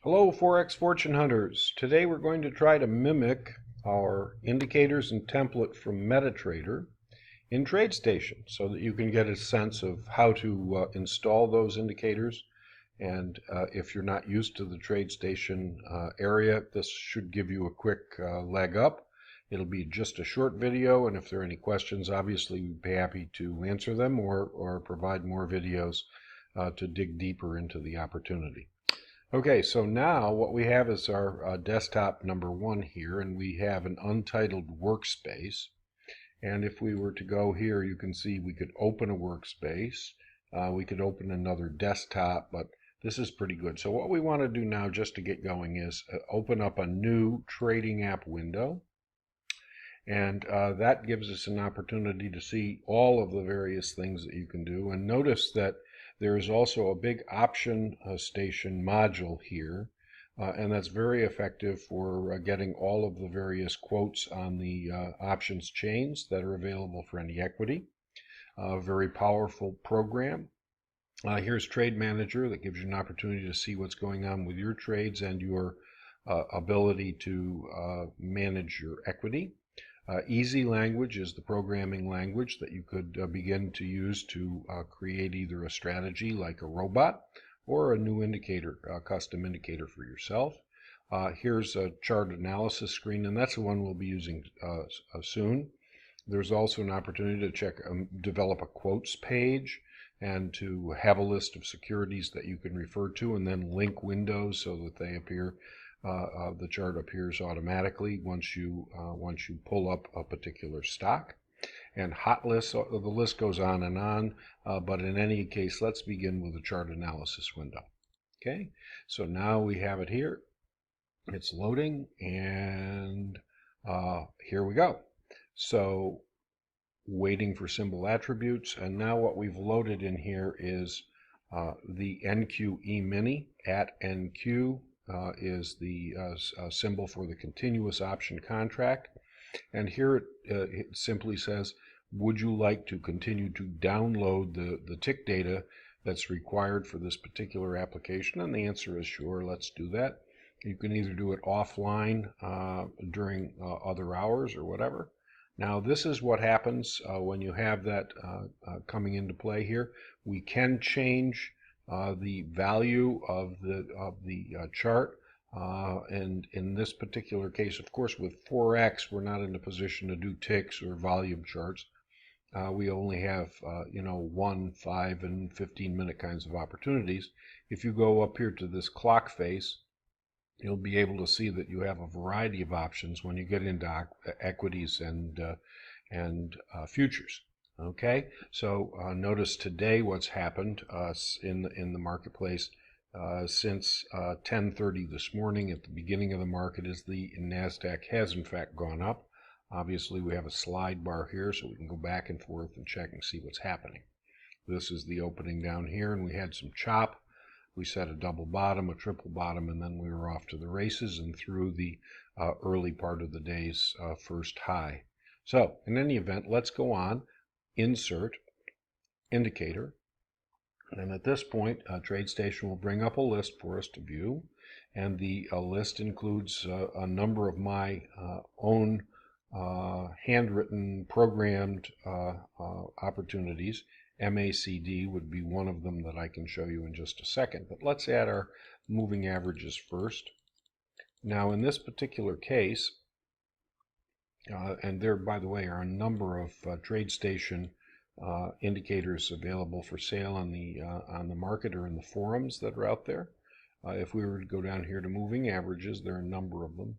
Hello Forex fortune hunters. Today we're going to try to mimic our indicators and template from MetaTrader in TradeStation so that you can get a sense of how to install those indicators. And if you're not used to the TradeStation area, this should give you a quick leg up. It'll be just a short video, and if there are any questions, obviously we'd be happy to answer them or provide more videos to dig deeper into the opportunity. Okay, so now what we have is our desktop number one here, and we have an untitled workspace. And if we were to go here, you can see we could open a workspace. We could open another desktop, but this is pretty good. So what we want to do now just to get going is open up a new trading app window. And that gives us an opportunity to see all of the various things that you can do. And notice that there is also a big option station module here, and that's very effective for getting all of the various quotes on the options chains that are available for any equity. A very powerful program. Here's Trade Manager that gives you an opportunity to see what's going on with your trades and your ability to manage your equity. Easy language is the programming language that you could begin to use to create either a strategy like a robot or a new indicator, a custom indicator for yourself. Here's a chart analysis screen, and that's the one we'll be using soon. There's also an opportunity to develop a quotes page and to have a list of securities that you can refer to and then link windows so that they appear. The chart appears automatically once you pull up a particular stock. And hot lists, the list goes on and on, but in any case, let's begin with the chart analysis window. Okay, so now we have it here. It's loading, and here we go. So waiting for symbol attributes, and now what we've loaded in here is the NQE mini at NQ. Is the symbol for the continuous option contract. And here it simply says, would you like to continue to download the tick data that's required for this particular application? And the answer is sure, let's do that. You can either do it offline during other hours or whatever. Now this is what happens when you have that coming into play here. We can change the value of the chart, and in this particular case, of course, with Forex, we're not in a position to do ticks or volume charts. We only have 1, 5, and 15-minute kinds of opportunities. If you go up here to this clock face, you'll be able to see that you have a variety of options when you get into equities and futures. Okay, so notice today what's happened in the marketplace since 10:30 this morning at the beginning of the market is the NASDAQ has in fact gone up. Obviously we have a slide bar here so we can go back and forth and check and see what's happening. This is the opening down here, and we had some chop. We set a double bottom, a triple bottom, and then we were off to the races and through the early part of the day's first high. So in any event, let's go on. Insert indicator, and at this point TradeStation will bring up a list for us to view, and the list includes a number of my own handwritten programmed opportunities. MACD would be one of them that I can show you in just a second, but let's add our moving averages first. Now in this particular case, and there, by the way, are a number of TradeStation indicators available for sale on the market or in the forums that are out there. If we were to go down here to moving averages, there are a number of them.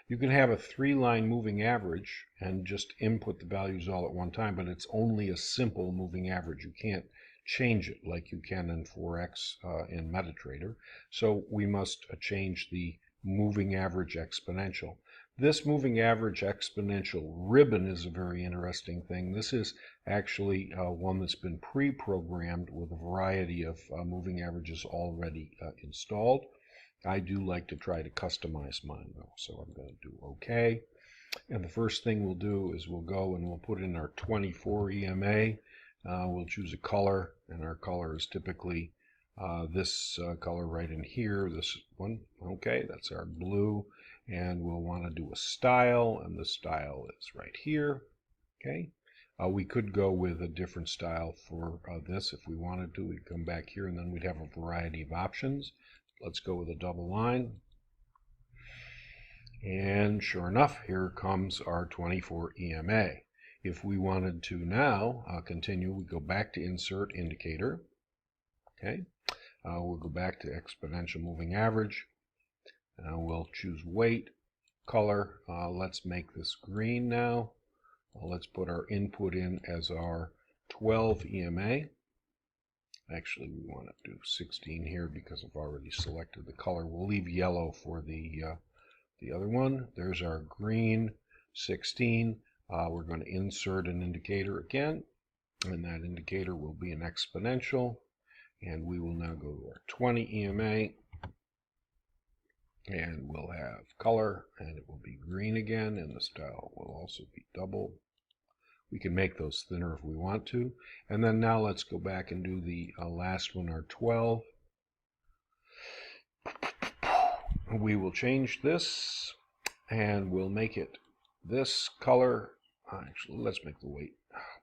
You can have a 3-line moving average and just input the values all at one time, but it's only a simple moving average. You can't change it like you can in Forex in MetaTrader. So we must change the moving average exponential. This moving average exponential ribbon is a very interesting thing. This is actually one that's been pre-programmed with a variety of moving averages already installed. I do like to try to customize mine though, so I'm going to do OK. And the first thing we'll do is we'll go and we'll put in our 24 EMA. We'll choose a color, and our color is typically this color right in here, this one. Okay, that's our blue, and we'll want to do a style, and the style is right here. Okay, we could go with a different style for this if we wanted to. We'd come back here and then we'd have a variety of options. Let's go with a double line. And sure enough, here comes our 24 EMA. If we wanted to now continue, we go back to Insert Indicator. Okay, we'll go back to Exponential Moving Average. We'll choose Weight, Color. Let's make this green now. Let's put our input in as our 12 EMA. Actually, we want to do 16 here because I've already selected the color. We'll leave yellow for the other one. There's our green 16. We're going to insert an indicator again, and that indicator will be an exponential. And we will now go to our 20 EMA, and we'll have color, and it will be green again, and the style will also be double. We can make those thinner if we want to. And then now let's go back and do the last one, our 12. We will change this, and we'll make it this color. Actually, let's make the weight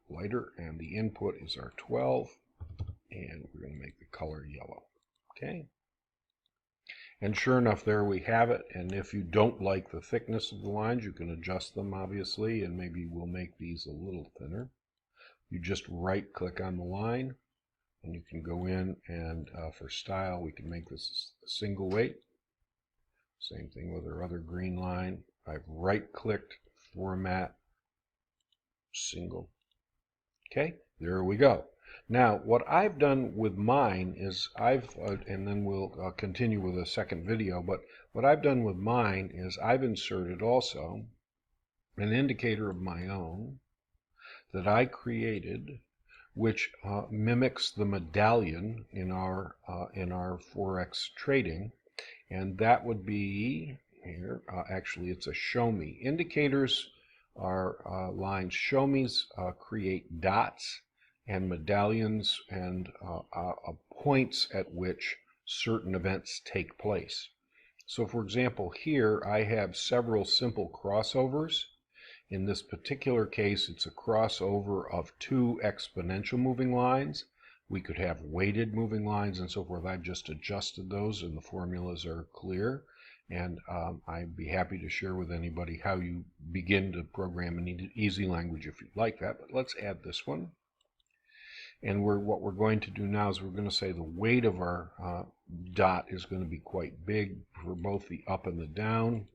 lighter, and the input is our 12, and we're going to make the color yellow. Okay. And sure enough, there we have it. And if you don't like the thickness of the lines, you can adjust them, obviously, and maybe we'll make these a little thinner. You just right-click on the line, and you can go in, and for style, we can make this a single weight. Same thing with our other green line. I've right-clicked, Format, Single. Okay, there we go. Now, what I've done with mine is and then we'll continue with a second video, but what I've done with mine is I've inserted also an indicator of my own that I created, which mimics the medallion in our Forex trading, and that would be here. Actually, it's a show me. Indicators are lines. Show me's create dots and medallions and points at which certain events take place. So for example, here I have several simple crossovers. In this particular case, it's a crossover of two exponential moving lines. We could have weighted moving lines and so forth. I've just adjusted those and the formulas are clear. And I'd be happy to share with anybody how you begin to program in easy language if you'd like that. But let's add this one. And what we're going to do now is we're going to say the weight of our dot is going to be quite big for both the up and the down.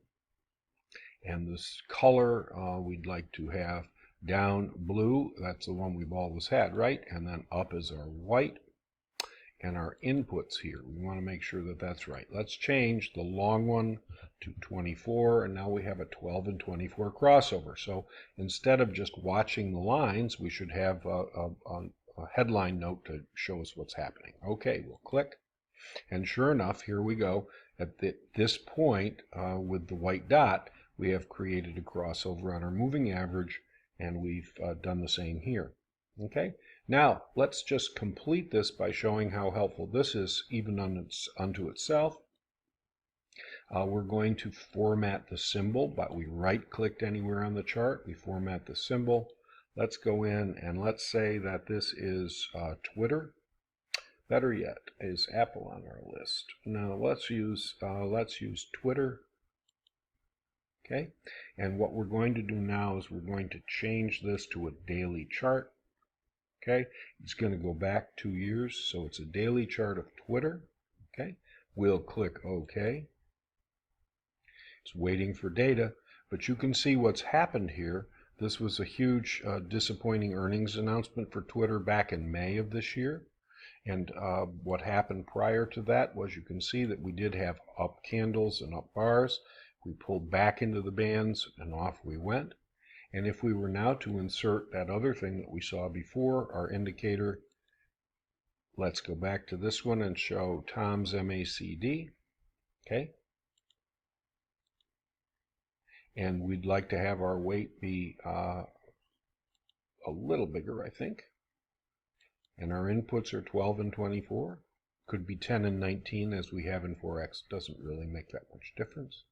And this color we'd like to have down blue. That's the one we've always had, right? And then up is our white. And our inputs here, we want to make sure that that's right. Let's change the long one to 24, and now we have a 12 and 24 crossover. So instead of just watching the lines, we should have a headline note to show us what's happening. Okay, we'll click, and sure enough, here we go. At this point, with the white dot, we have created a crossover on our moving average, and we've done the same here. Okay, now let's just complete this by showing how helpful this is even unto itself. We're going to format the symbol, but we right-clicked anywhere on the chart. We format the symbol. Let's go in and let's say that this is Twitter. Better yet, is Apple on our list? Now let's use Twitter. Okay, and what we're going to do now is we're going to change this to a daily chart. Okay, it's going to go back 2 years, so it's a daily chart of Twitter. Okay, we'll click OK. It's waiting for data, but you can see what's happened here. This was a huge disappointing earnings announcement for Twitter back in May of this year. And what happened prior to that was you can see that we did have up candles and up bars. We pulled back into the bands and off we went. And if we were now to insert that other thing that we saw before, our indicator, let's go back to this one and show Tom's MACD. Okay. And we'd like to have our weight be a little bigger, I think. And our inputs are 12 and 24. could be 10 and 19 as we have in Forex. Doesn't really make that much difference.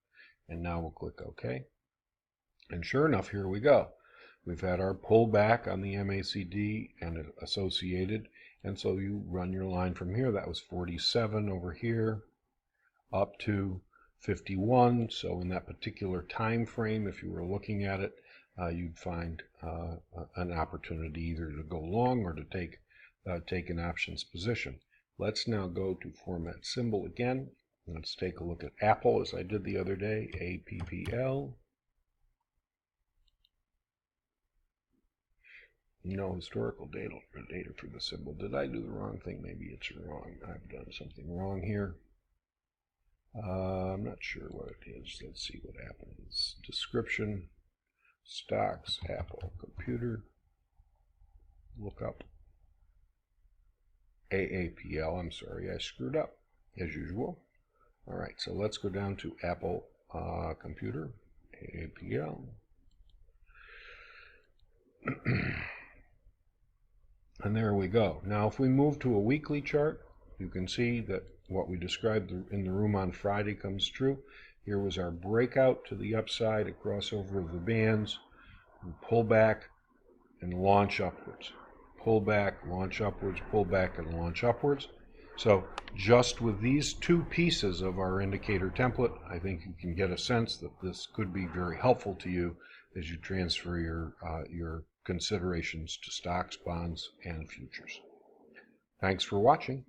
And now we'll click OK. And sure enough, here we go. We've had our pullback on the MACD and associated. And so you run your line from here. That was 47 over here up to 51. So in that particular time frame, if you were looking at it, you'd find an opportunity either to go long or to take an options position. Let's now go to Format Symbol again. Let's take a look at Apple as I did the other day, APPL. No historical data for the symbol. Did I do the wrong thing? Maybe it's wrong. I've done something wrong here. I'm not sure what it is. Let's see what happens. Description, stocks, Apple, computer, look up. AAPL, I'm sorry, I screwed up, as usual. All right, so let's go down to Apple computer, AAPL. And there we go. Now, if we move to a weekly chart, you can see that what we described in the room on Friday comes true. Here was our breakout to the upside, a crossover of the bands, pull back, and launch upwards. Pull back, launch upwards, pull back, and launch upwards. So just with these two pieces of our indicator template, I think you can get a sense that this could be very helpful to you as you transfer your considerations to stocks, bonds, and futures. Thanks for watching.